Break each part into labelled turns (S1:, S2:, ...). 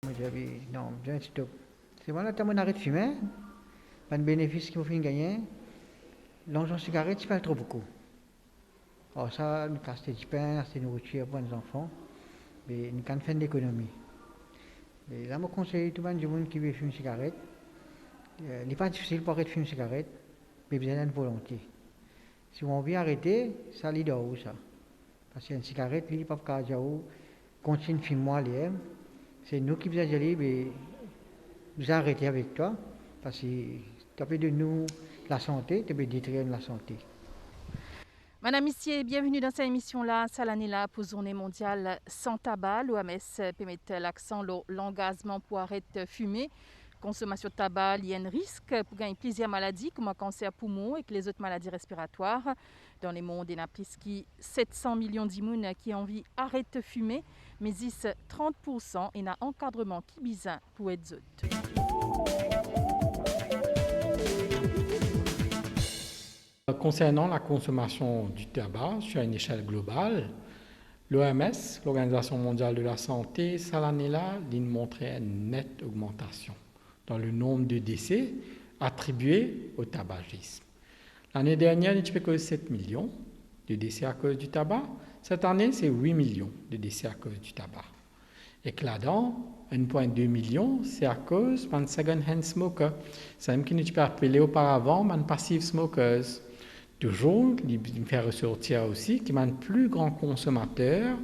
S1: Moi, j'avais, non, j'ai un stop. C'est voilà, tu as arrêt de fumer, pas de bénéfice qu'il faut faire gagner. L'argent cigarette, c'est pas trop beaucoup. Alors ça, nous avons du pain, acheter de nourriture pour nos enfants, mais nous avons fait d'économie. Et là, je conseille tout le monde qui veut fumer une cigarette. Il n'est pas difficile pour arrêter de fumer une cigarette, mais besoin d'une volonté. Si on veut arrêter, ça l'idée où ça. Parce qu'une cigarette, il n'est pas capable de continuer de fumer. C'est nous qui vous allez, mais vous arrêtez avec toi, parce que tu peux de nous la santé, tu peux détruire la santé.
S2: Madame Missier, bienvenue dans cette émission-là. C'est l'année-là pour Journée mondiale sans tabac. L'OMS permet l'accent sur l'engagement pour arrêter de fumer. Consommation de tabac, il y a un risque pour gagner plusieurs maladies comme le cancer poumon et les autres maladies respiratoires. Dans le monde, il y a plus de 700 millions d'immunes qui ont envie d'arrêter de fumer, mais 30% et un encadrement qui besoin pour être autres.
S3: Concernant la consommation du tabac sur une échelle globale, l'OMS, l'Organisation mondiale de la santé, cette année-là, montrait une nette augmentation dans le nombre de décès attribués au tabagisme. L'année dernière, il y avait que 7 millions de décès à cause du tabac. Cette année, c'est 8 millions de décès à cause du tabac. Et que là-dedans, 1,2 million, c'est à cause d'un second-hand smoker. C'est même qui nous peut appeler auparavant un passive smokers. Toujours, il me fait ressortir aussi qu'il y a un plus grand consommateur,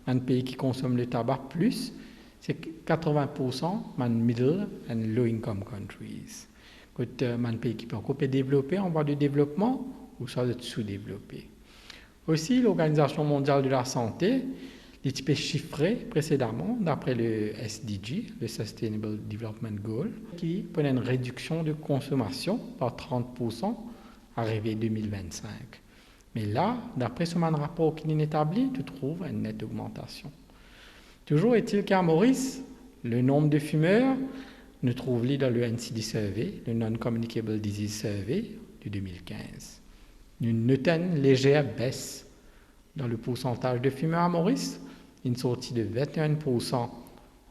S3: un pays qui consomme le tabac plus, c'est 80% de middle and low income countries. Quand un pays qui peut encore développer en voie de développement ou ça de sous-développé. Aussi, l'Organisation mondiale de la santé, les types chiffrés précédemment d'après le SDG, le Sustainable Development Goal, qui prenait une réduction de consommation par 30% arrivé 2025. Mais là, d'après ce même rapport qui est établi, tu trouves une nette augmentation. Toujours est-il qu'à Maurice, le nombre de fumeurs nous trouve dans le NCD Survey, le Non-Communicable Disease Survey de 2015. Nous notons une légère baisse dans le pourcentage de fumeurs à Maurice, une sortie de 21%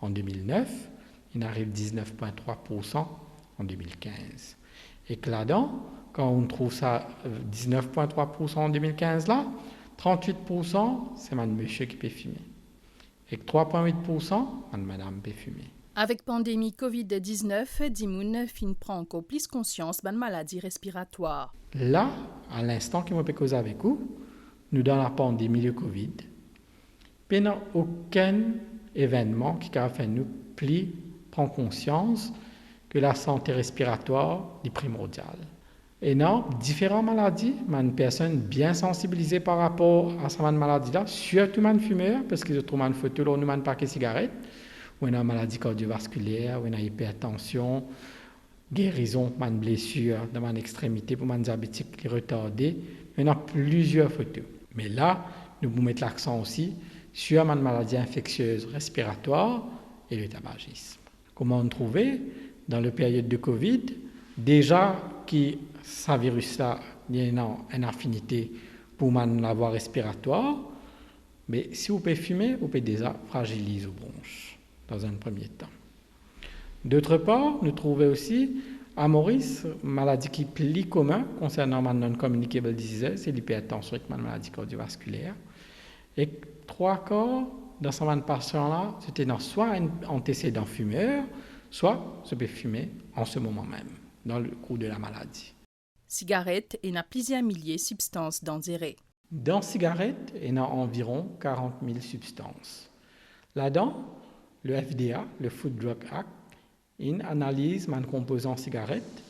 S3: en 2009, il arrive 19,3% en 2015. Et que là-dedans, quand on trouve ça 19,3% en 2015 là, 38% c'est monsieur qui peut fumer. Et 3,8% madame peut fumer.
S2: Avec pandémie COVID-19, Dimoun fin prend encore plus conscience de maladies respiratoires.
S3: Là, à l'instant que je peux causer avec vous, nous dans la pandémie de Covid, il n'y a aucun événement qui a fait nous prendre conscience que la santé respiratoire est primordiale. Et non, différentes maladies, une personne bien sensibilisée par rapport à cette maladie-là, surtout un fumeur, parce qu'ils trouvent une photo, là, nous un paquet de cigarettes, ou une maladie cardiovasculaire, ou une hypertension, guérison, une blessure dans une extrémité pour un diabétique retardé. Il y en a plusieurs photos. Mais là, nous vous mettons l'accent aussi sur une maladie infectieuse respiratoire et le tabagisme. Comment on trouvait dans la période de Covid, déjà que ce virus-là, il y a une affinité pour la voie respiratoire, mais si vous pouvez fumer, vous pouvez déjà fragiliser vos bronches dans un premier temps. D'autre part, nous trouvons aussi à Maurice, une maladie qui est plus commune concernant la non-communicable disease, c'est l'hypertension et la maladie cardiovasculaire. Et 3 quarts dans ce patient-là, c'était soit un antécédent fumeur, soit se peut fumer en ce moment même, dans le cours de la maladie.
S2: Cigarette et n'a plusieurs milliers de substances dangereuses.
S3: Dans cigarette, il y a environ 40 000 substances. Là-dedans, le FDA, le Food Drug Act, il analyse les composants cigarette,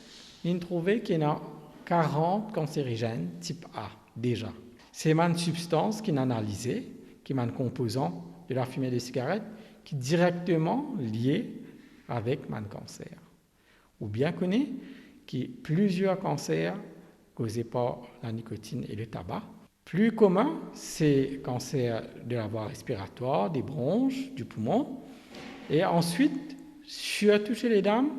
S3: il trouvait qu'il y a 40 cancérigènes type A déjà. C'est une substance qui est analysée, qui est un composant de la fumée de cigarette, qui est directement lié avec le cancer. Ou bien connu, qui plusieurs cancers causés par la nicotine et le tabac. Plus commun, c'est le cancer de la voie respiratoire, des bronches, du poumon. Et ensuite, surtout chez les dames,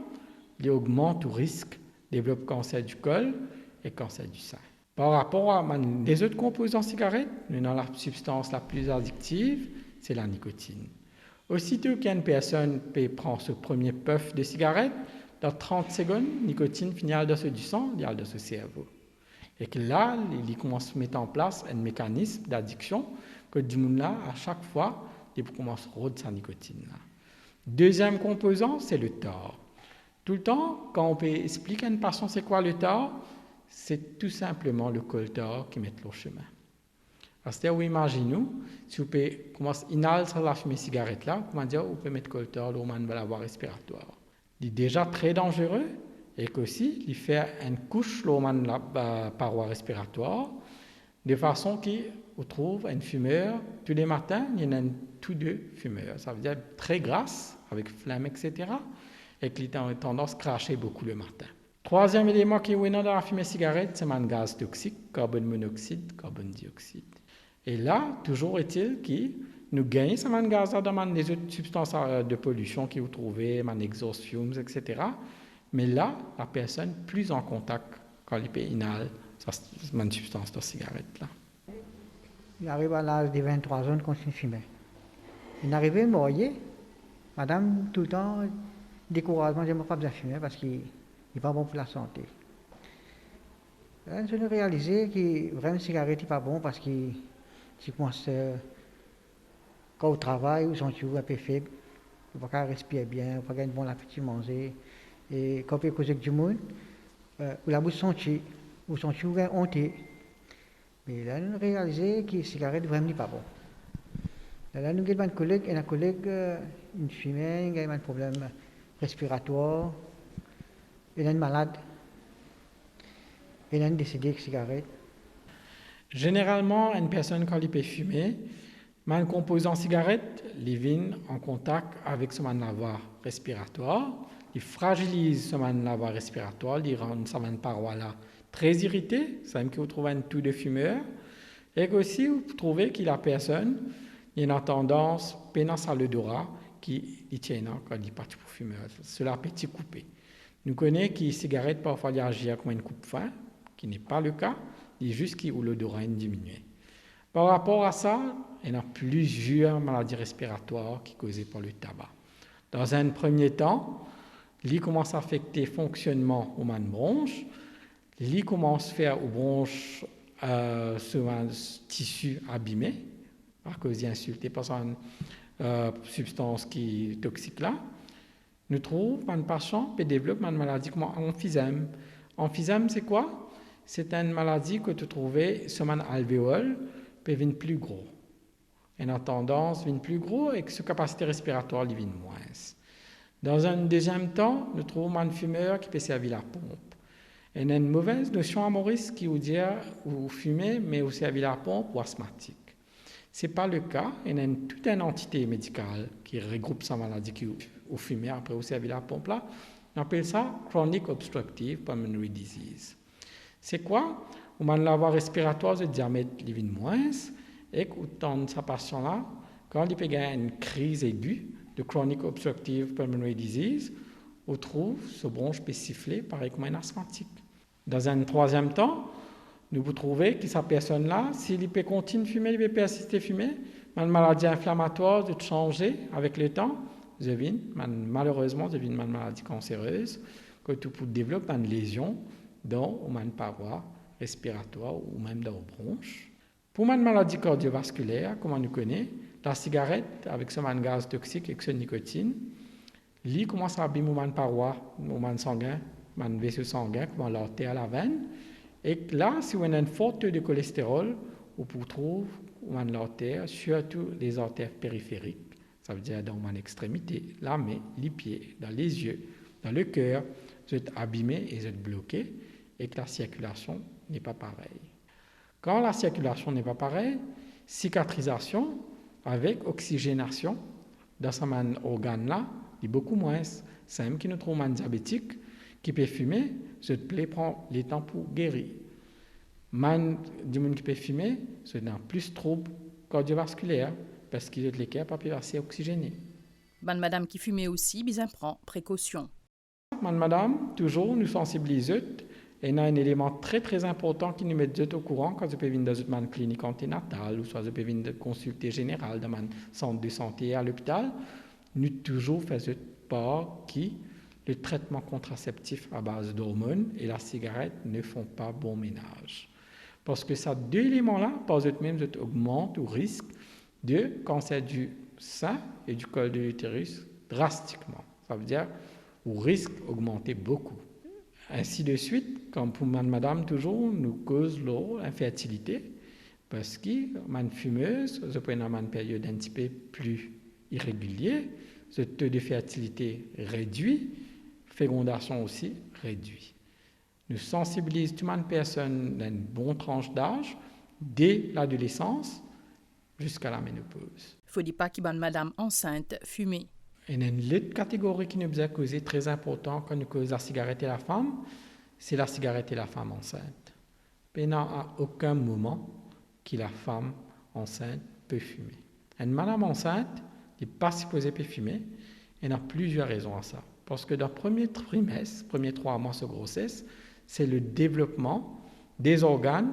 S3: il augmente le risque de développer cancer du col et cancer du sein. Par rapport à les autres composants cigarettes, nous avons la substance la plus addictive, c'est la nicotine. Aussitôt qu'une personne prend ce premier puff de cigarette, dans 30 secondes, la nicotine finit dans ce du sang, il y a dans ce cerveau. Et que là, il commence à mettre en place un mécanisme d'addiction que du monde là, à chaque fois, il commence à rôder sa nicotine. Là. Deuxième composant, c'est le tort. Tout le temps, quand on peut expliquer à une personne c'est quoi le tort, c'est tout simplement le coltard qui met le chemin. C'est-à-dire, vous imaginez, si vous pouvez commencer à inhaler la fumée cigarette là, comment dire, vous pouvez mettre le coltard dans la voie respiratoire. Il est déjà très dangereux et qu'aussi, il fait une couche dans la paroi respiratoire de façon qu'on trouve un fumeur, tous les matins, il y en a tous deux fumeurs. Ça veut dire très grasse, avec flamme, etc. Et qu'il a tendance à cracher beaucoup le matin. Troisième élément qui est dans la fumée cigarette, c'est un gaz toxique, carbone monoxyde, carbone dioxyde. Et là, toujours est-il que nous gagnons ce gaz dans les autres substances de pollution que vous trouvez, les exhaust fumes, etc. Mais là, la personne plus en contact quand il inhale cette substance de cigarette là.
S1: Il arrive à l'âge de 23 ans, il continue de fumer. Il arrive à mourir. Madame, tout le temps, découragement, je ne pas besoin de fumer parce qu'il n'est pas bon pour la santé. Je me réalisé que vraiment, la cigarette n'est pas bon parce que tu commences, quand au travail, ou sont un peu faible, tu ne peux pas respirer bien, tu ne peux pas avoir un bon appétit manger. Et quand tu es causé avec du monde, ou la bouche sentie, ou sentie ou honte. Mais là, nous réalisé que la cigarette vraiment n'est pas bon. Là, nous avons un collègue, une fumée, il a un problème respiratoire, il est malade, il est décédé avec la cigarette.
S3: Généralement, une personne, quand elle peut fumer, un composant cigarette, il vient en contact avec son voie respiratoire, il fragilise son voie respiratoire, il rend sa paroi là très irritée, c'est même que vous trouvez un tout de fumeur, et aussi vous trouvez que la personne il a une tendance, pénance à l'odorat, qui tient quand il est parti pour fumer, cela petit coupé. Nous connaissons que les cigarettes parfois agissent comme une coupe-fin, qui n'est pas le cas, il est juste où l'odorat est diminué. Par rapport à ça, il y a plusieurs maladies respiratoires qui sont causées par le tabac. Dans un premier temps, il commence à affecter le fonctionnement aux bronches, il commence à faire aux bronches ce tissu abîmé, à cause d'insulté par une substance qui est toxique là. Nous trouvons un patient qui développe une maladie comme emphysème. Emphysème, c'est quoi? C'est une maladie que tu trouves sur un alvéole, peut devenir plus gros. Elle a tendance à devenir plus gros et que sa capacité respiratoire devient moins. Dans un deuxième temps, nous trouvons un fumeur qui peut servir la pompe. Il y a une mauvaise notion à Maurice qui veut dire ou fumer, mais aussi servir la pompe ou asthmatique. Ce n'est pas le cas. Il y a toute une entité médicale qui regroupe sa maladie qui ou fumer après ou servir la pompe là. On appelle ça chronic obstructive pulmonary disease. C'est quoi? On a la voie respiratoire de diamètre devient moins et qu'autant de sa patient là, quand il peut gagner une crise aiguë de chronic obstructive pulmonary disease, on trouve ce bronche peut siffler pareil comme un asthmatique. Dans un troisième temps, nous vous trouvez que cette personne-là, s'il peut continuer de fumer, il peut persister à fumer, une maladie inflammatoire de changer avec le temps, malheureusement, devient une maladie cancéreuse, que tu peux développer une lésion dans une paroi respiratoire ou même dans les bronches. Pour une maladie cardiovasculaire, comme on nous connaît, la cigarette avec son gaz toxique et son nicotine, il commence à abîmer une paroi, un sanguin, un vaisseau sanguin, comme l'artère à la veine. Et là, si on a un fort taux de cholestérol, on peut trouver une artère, surtout les artères périphériques, ça veut dire dans une extrémité, la main, les pieds, dans les yeux, dans le cœur, sont abîmés et sont bloqués, et que la circulation n'est pas pareille. Quand la circulation n'est pas pareille, cicatrisation avec oxygénation dans ce organe-là est beaucoup moins. C'est même qui nous trouve un diabétique qui peut fumer, cette plaie prend les temps pour guérir. Man du monde qui peut fumer, c'est dans plus de troubles cardiovasculaires parce qu'il est les cœurs pas assez oxygénés.
S2: Madame qui fumait aussi, bien prend précaution.
S3: Madame, toujours nous sensibilisons Et il y a un élément très très important qui nous met au courant quand je peux venir dans une clinique anténatale ou soit je peux venir consulter général dans un centre de santé à l'hôpital. Nous toujours faisons part qui le traitement contraceptif à base d'hormones et la cigarette ne font pas bon ménage. Parce que ces deux éléments-là, par eux-mêmes, augmentent le risque de cancer du sein et du col de l'utérus drastiquement. Ça veut dire le risque augmenté beaucoup. Ainsi de suite, comme pour madame toujours, nous cause l'infertilité parce que man fumeuse, je prends une période un petit peu plus irrégulière, ce taux de fertilité réduit, fécondation aussi réduit. Nous sensibilisons toute une personne d'une bonne tranche d'âge dès l'adolescence jusqu'à la ménopause.
S2: Il ne faut pas qu'il y ait madame enceinte fumer.
S3: Et une autre catégorie qui nous a causé très important quand nous causons la cigarette et la femme, c'est la cigarette et la femme enceinte. Il n'y a à aucun moment que la femme enceinte peut fumer. Une madame enceinte n'est pas supposée fumer, et il y a plusieurs raisons à ça. Parce que dans le premier trimestre, premier 3 mois de grossesse, c'est le développement des organes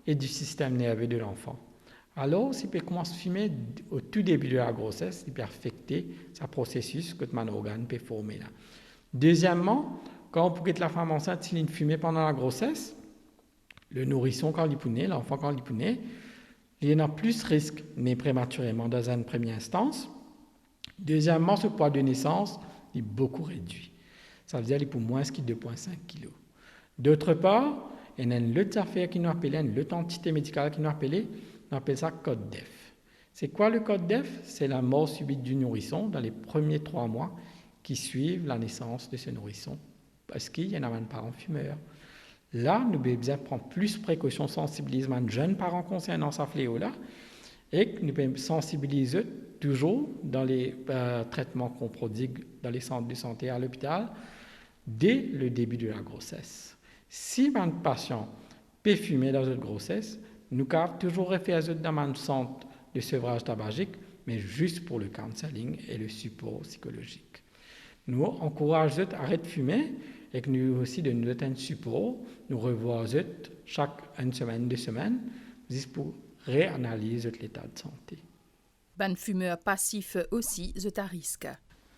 S3: et du système nerveux de l'enfant. Alors, si on commence à fumer au tout début de la grossesse, il peut affecter ce processus que mon organe peut former là. Deuxièmement, quand on peut la femme enceinte, s'il fume pendant la grossesse, le nourrisson quand il est l'enfant quand il est, il y a plus de risque né prématurément dans une première instance. Deuxièmement, ce poids de naissance est beaucoup réduit. Ça veut dire qu'il est pour moins que 2,5 kg. D'autre part, il y a une autre affaire qui nous appelle, une autre entité médicale qui nous appelle, on appelle ça code DEF. C'est quoi le code DEF? C'est la mort subite du nourrisson dans les premiers 3 mois qui suivent la naissance de ce nourrisson, parce qu'il y en a un parent fumeur. Là, nous devons bien prendre plus de précautions, sensibiliser les jeunes parents concernant ce fléau-là, et que nous devons sensibiliser toujours dans les traitements qu'on prodigue dans les centres de santé à l'hôpital, dès le début de la grossesse. Si un patient peut fumer dans une grossesse, nous avons toujours référé dans un centre de sevrage tabagique, mais juste pour le counseling et le support psychologique. Nous encourageons à arrêter de fumer et que nous aussi de nous donner un support, nous revoyons chaque 1 semaine, 2 semaines, juste pour réanalyser l'état de santé.
S2: Ban fumeur passif aussi, c'est à risque.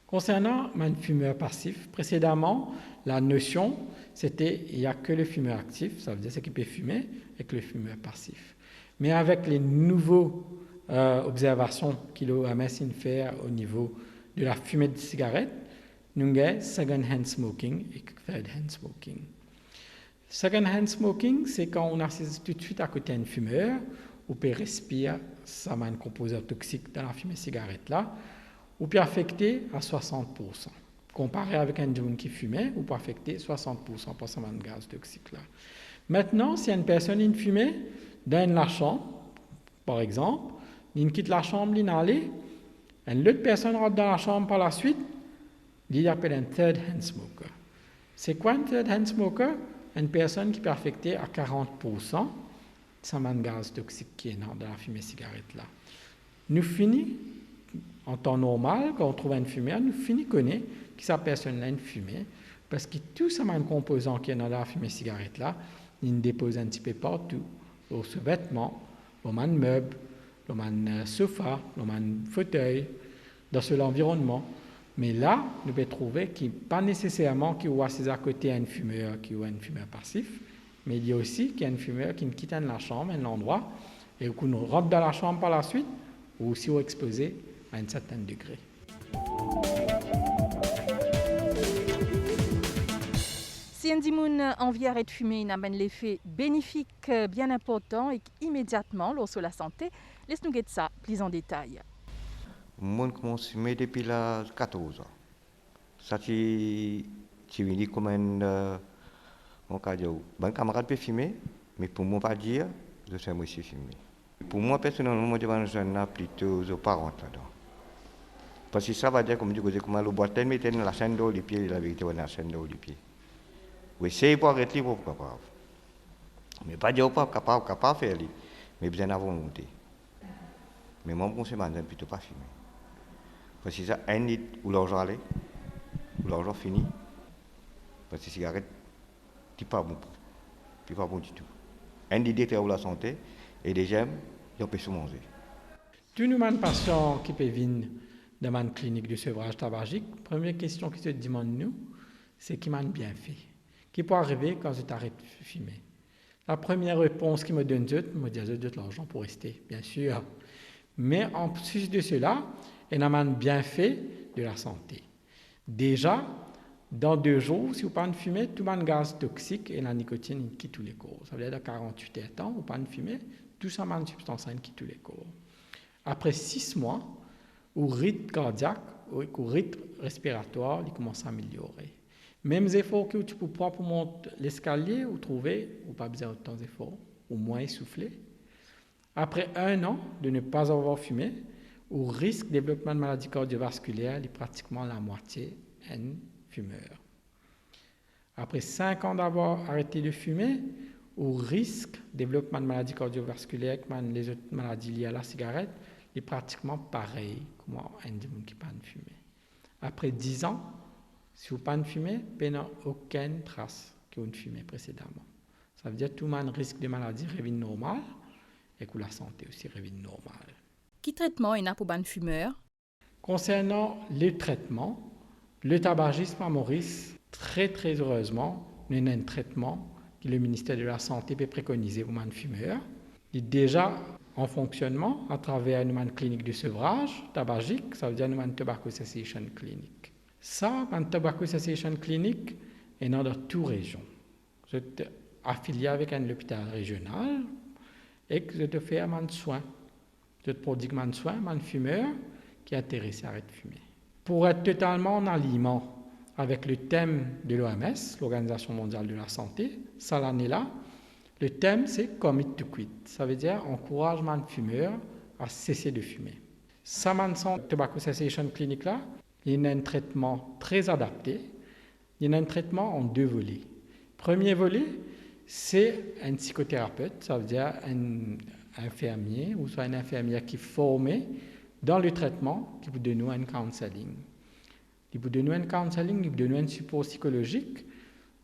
S3: Concernant un fumeur passif, précédemment, la notion, c'était il n'y a que le fumeur actif, ça veut dire ce qui peut fumer, et que le fumeur passif. Mais avec les nouvelles observations que l'OMS fait au niveau de la fumée de cigarette, nous avons second-hand smoking et third-hand smoking. Second-hand smoking, c'est quand on assiste tout de suite à côté d'un fumeur, on peut respirer ça un composant toxique dans la fumée de cigarette là, ou peut affecter à 60%. Comparé avec un joint qui fumait, on peut affecter 60% par ce gaz toxique là. Maintenant, si une personne fumait dans la chambre, par exemple, il quitte la chambre, il allait, une autre personne rentre dans la chambre par la suite, il appelle un third-hand smoker. C'est quoi un third-hand smoker? Une personne qui peut affecter à 40% ce gaz toxique qui est dans la fumée cigarette là. Nous finissons, en temps normal, quand on trouve un fumeur, nous finissons connaître que cette personne-là une fumée, parce que tout ce composant qui est dans la fumée cigarette là, il dépose un petit peu partout, au sous-vêtement, au meuble, au sofa, au fauteuil, dans cet environnement. Mais là, nous pouvons trouver qu'il n'y a pas nécessairement qu'il y a à côté un fumeur qui est un fumeur passif, mais il y a aussi qu'il y a un fumeur qui quitte la chambre, un endroit, et qu'on rentre dans la chambre par la suite, ou aussi exposé à un certain degré.
S2: Si un dimoun envie arrêter de fumer, il a l'effet bénéfique bien important et immédiatement, lorsque la santé, laisse-nous guetter ça plus en détail.
S4: Moi, je commence à fumer depuis l'âge de 14 ans. Ça, c'est comme un camarade peut fumer, mais pour moi, pas dire, je sais moi aussi fumer. Pour moi, personnellement, je suis plutôt aux parents là-dedans. Parce que ça va dire, comme je disais, comme le boîtier mettait dans la chaîne d'eau, les pieds, la vérité, dans la chaîne d'eau, les pieds. Oui, c'est pour arrêter, pour capable. Mais pas dire pas capable de faire, mais bien à volonté. Mais moi, je ne plutôt pas fumer. Parce que ça, un litre où l'argent allait, où l'argent fini. Parce que la cigarette, c'est pas bon. puis pas bon du tout. Un des détails pour la santé et des gemmes, ils peuvent se manger.
S3: Tous les patients qui peuvent venir dans une clinique de sevrage tabagique, la première question qu'ils se demandent nous, c'est qui m'a bien fait. Qui peut arriver quand je t'arrête de fumer. La première réponse qu'ils me donnent, ils me disent de l'argent pour rester, bien sûr. Mais en plus de cela, il y a un bienfait de la santé. Déjà, dans 2 jours, si vous ne fumez pas, tout le gaz toxique et la nicotine quitte tous les corps. Ça veut dire que dans 48 heures, vous ne fumez pas, tout ça, une substance quitte tous les corps. Après 6 mois, le rythme cardiaque, le rythme respiratoire, il commence à améliorer. Même les efforts que tu peux prendre pour monter l'escalier, vous trouvez, vous pas besoin d'autant d'efforts, au moins essoufflé. Après 1 an de ne pas avoir fumé, le risque de développement de maladies cardiovasculaires est pratiquement la moitié un fumeur. Après 5 ans d'avoir arrêté de fumer, le risque de développement de maladies cardiovasculaires, comme les autres maladies liées à la cigarette, est pratiquement pareil comme un des gens qui ne fument pas. Après 10 ans, si vous ne fumez pas, vous n'avez aucune trace que vous ne fumez précédemment. Ça veut dire que tout le monde risque de maladie revient normale et que la santé aussi revient normale.
S2: Quel traitement est pour les fumeurs?
S3: Concernant les traitements, le tabagisme à Maurice, très heureusement, il y a un traitement que le ministère de la Santé peut préconiser pour les fumeurs. Il est déjà en fonctionnement à travers une clinique de sevrage tabagique, ça veut dire une Tobacco Cessation Clinic. Ça, une Tobacco Cessation Clinic est dans toute région. Je suis affilié avec un hôpital régional et que je te fais un soin. Je te produis un soin, un fumeur qui est intéressé à arrêter de fumer. Pour être totalement en aliment avec le thème de l'OMS, l'Organisation mondiale de la santé, ça l'année-là, le thème c'est Commit to Quit. Ça veut dire encouragement de fumeurs à cesser de fumer. Ça, Tobacco Cessation Clinic là, il y a un traitement très adapté. Il y a un traitement en 2 volets. Premier volet, c'est un psychothérapeute, ça veut dire un infirmier ou soit une infirmière qui est formé dans le traitement, qui vous donne un counseling. Il vous donne un counseling, il vous donne un support psychologique,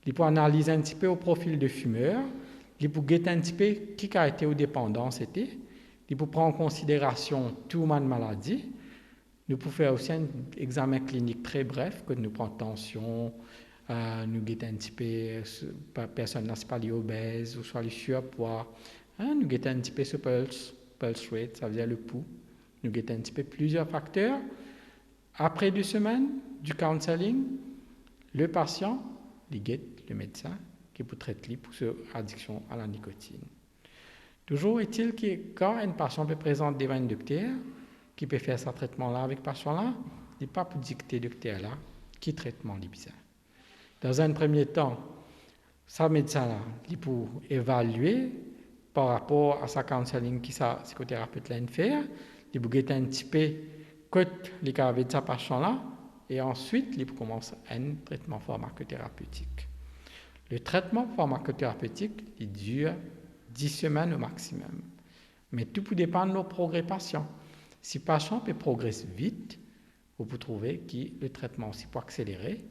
S3: il peut analyser un petit peu au profil de fumeur, il peut guetter un petit peu qui a été aux dépendances, il peut prendre en considération tout le monde maladie. Nous pouvons faire aussi un examen clinique très bref, que nous prenons tension, nous guettons un petit peu, personne n'est pas obèse ou soit le surpoids, nous guettons un petit peu ce pulse rate, ça veut dire le pouls, nous guettons un petit peu plusieurs facteurs. Après 2 semaines du counseling, le patient, il guette le médecin qui peut traiter pour cette addiction à la nicotine. Toujours est-il que quand un patient peut présenter devant un docteur, qui peut faire ce traitement-là avec ce patient-là, il n'est pas pour dicter docteur-là qui traitement il besoin. Dans un premier temps, ce médecin-là, il peut évaluer par rapport à sa counseling qui sa psychothérapeute l'a fait, il peut guetter un petit peu que les cas avec ce patient-là, et ensuite, il peut commencer un traitement pharmacothérapeutique. Le traitement pharmacothérapeutique, il dure 10 semaines au maximum. Mais tout peut dépendre de nos progrès patients. Si le patient peut progresser vite, vous pouvez trouver que le traitement aussi peut accélérer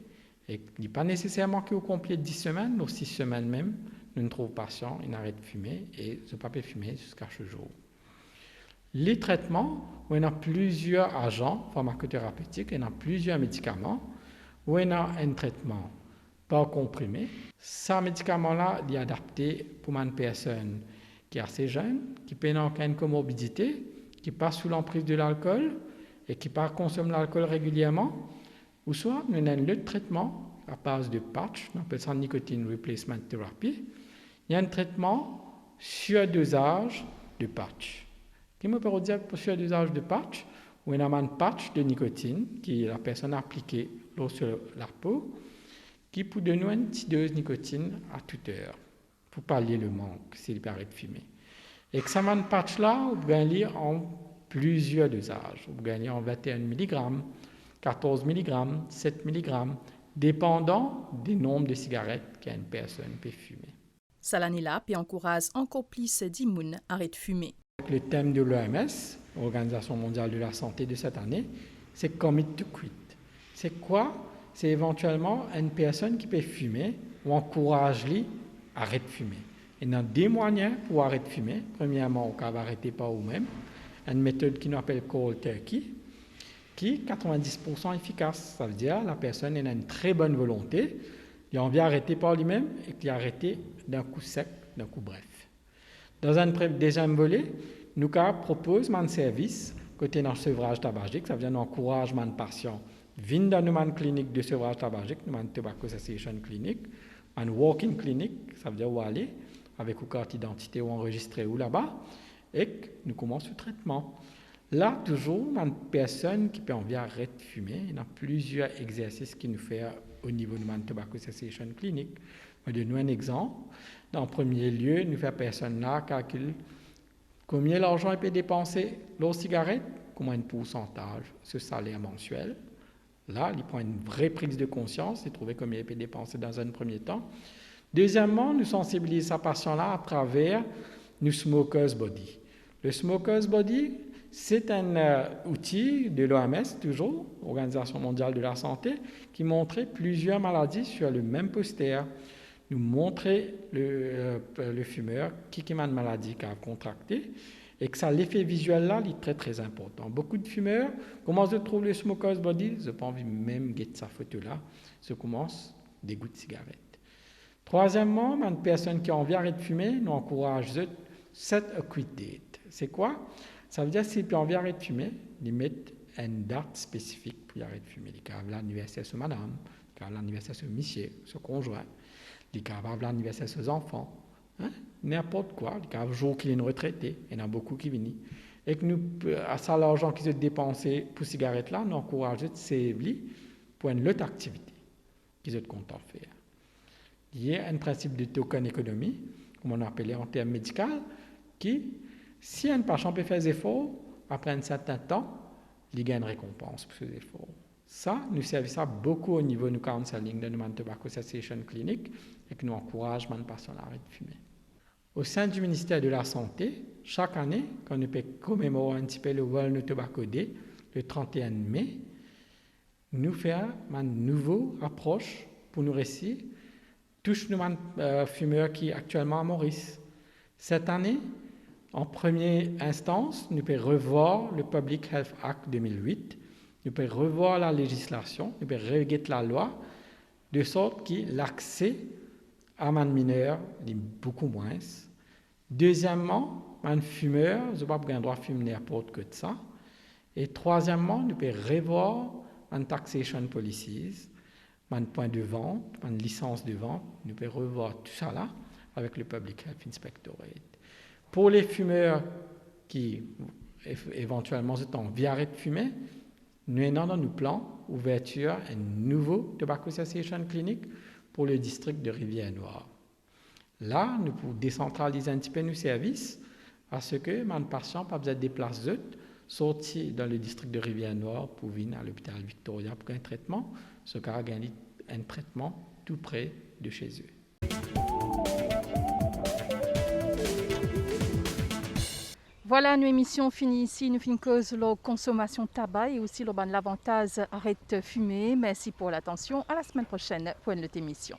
S3: et qu'il n'est pas nécessairement qu'il complète 10 semaines, ou 6 semaines même, nous trouvons le patient, il arrête de fumer et ne peut pas fumer jusqu'à ce jour. Les traitements, où il y a plusieurs agents pharmacothérapeutiques, il y a plusieurs médicaments, où il y a un traitement par comprimé. Ce médicament-là est adapté pour une personne qui est assez jeune, qui n'a aucune comorbidité, qui passe sous l'emprise de l'alcool et qui consomme l'alcool régulièrement, ou soit nous avons le traitement à base de patch, on appelle ça nicotine replacement therapy. Il y a un traitement sur dosage de patch. Qui me peut dire sur dosage de patch, où il y a un patch de nicotine qui la personne a appliqué sur la peau, qui peut donner une petite dose de nicotine à toute heure pour pallier le manque s'il arrête de fumer. Et que ça patch-là, vous pouvez lire en plusieurs dosages. Vous pouvez lire en 21 mg, 14 mg, 7 mg, dépendant du nombre de cigarettes qu'une personne peut fumer.
S2: Salanila puis encourage encore plus d'immunes à arrêter de fumer.
S3: Le thème de l'OMS, l'Organisation mondiale de la santé de cette année, c'est Commit to Quit. C'est quoi? C'est éventuellement une personne qui peut fumer ou encourage-lui à arrêter de fumer. Il y a deux moyens pour arrêter de fumer. Premièrement, on va arrêter par vous-même. Une méthode qui nous appelle cold turkey, qui est 90% efficace. Ça veut dire que la personne a une très bonne volonté, il a envie d'arrêter par lui-même et qu'il a arrêté d'un coup sec, d'un coup bref. Dans un deuxième volet, nous proposons un service côté dans le sevrage tabagique. Ça veut dire qu'on encourage les patients venir dans une clinique de sevrage tabagique, une tobacco cessation clinique, un walk-in clinic, ça veut dire où aller, avec une carte d'identité ou enregistré ou là-bas, et que nous commençons le traitement. Là, toujours, une personne qui peut envie d'arrêter de fumer, il y a plusieurs exercices qu'il nous fait au niveau de la tobacco cessation clinique. Je vais donner un exemple. En premier lieu, nous faisons personne là calcule combien l'argent il peut dépenser leur cigarette, combien de pourcentage ce salaire mensuel. Là, il prend une vraie prise de conscience et trouver combien il peut dépenser dans un premier temps. Deuxièmement, nous sensibilisons ces patients-là à travers le Smoker's Body. Le Smoker's Body, c'est un outil de l'OMS, toujours, Organisation mondiale de la santé, qui montrait plusieurs maladies sur le même poster. Nous montrer le fumeur qui a une maladie qu'il a contractée et que ça, l'effet visuel là, il est très très important. Beaucoup de fumeurs commencent à trouver le Smoker's Body, je n'ai pas envie même de sa photo là, se commence des goûts de cigarette. Troisièmement, une personne qui a envie d'arrêter de fumer, nous encourage de set a quit date. C'est quoi? Ça veut dire que s'il a envie d'arrêter de fumer, il met une date spécifique pour arrêter de fumer. Il y a l'anniversaire de madame, il y a l'anniversaire de monsieur, son conjoint. Il y a l'anniversaire de ses enfants, n'importe quoi. Il y a un jour qu'il est retraité, il y en a beaucoup qui viennent. Et que nous, à ça, l'argent qu'ils ont dépensé pour cigarettes là, nous encourageons de s'élever pour une autre activité qu'ils ont content de faire. Il y a un principe de token économie, comme on appelle en termes médicaux, qui, si un patient peut faire des efforts, après un certain temps, il gagne une récompense pour ces efforts. Ça, nous servons ça beaucoup au niveau du counseling de notre tobacco cessation clinique et que nous encourageons les patients à arrêter de fumer. Au sein du ministère de la Santé, chaque année, quand nous commémorons un petit peu le World Tobacco Day, le 31 mai, nous faisons une nouvelle approche pour nous réciter tous les fumeurs qui sont actuellement à Maurice. Cette année, en première instance, nous pouvons revoir le Public Health Act 2008, nous pouvons revoir la législation, nous pouvons regarder la loi, de sorte que l'accès à un mineur est beaucoup moins. Deuxièmement, un fumeur, je n'ai pas le droit de fumer n'importe que de ça. Et troisièmement, nous pouvons revoir un taxation policies, un point de vente, une licence de vente, nous pouvons revoir tout ça là avec le Public Health Inspectorate. Pour les fumeurs qui éventuellement sont envie d'arrêter de fumer, nous avons dans nos plans ouverture un nouveau tobacco cessation clinique pour le district de Rivière-Noire. Là, nous pouvons décentraliser un petit peu nos services parce que les patients n'ont pas besoin de déplacer, sortir dans le district de Rivière-Noire pour venir à l'hôpital Victoria pour un traitement, ce qui a gagné un traitement tout près de chez eux.
S2: Voilà, une émission finie ici. Nous finissons cause la consommation de tabac et aussi l'avantage arrête de fumer. Merci pour l'attention. À la semaine prochaine pour une autre émission.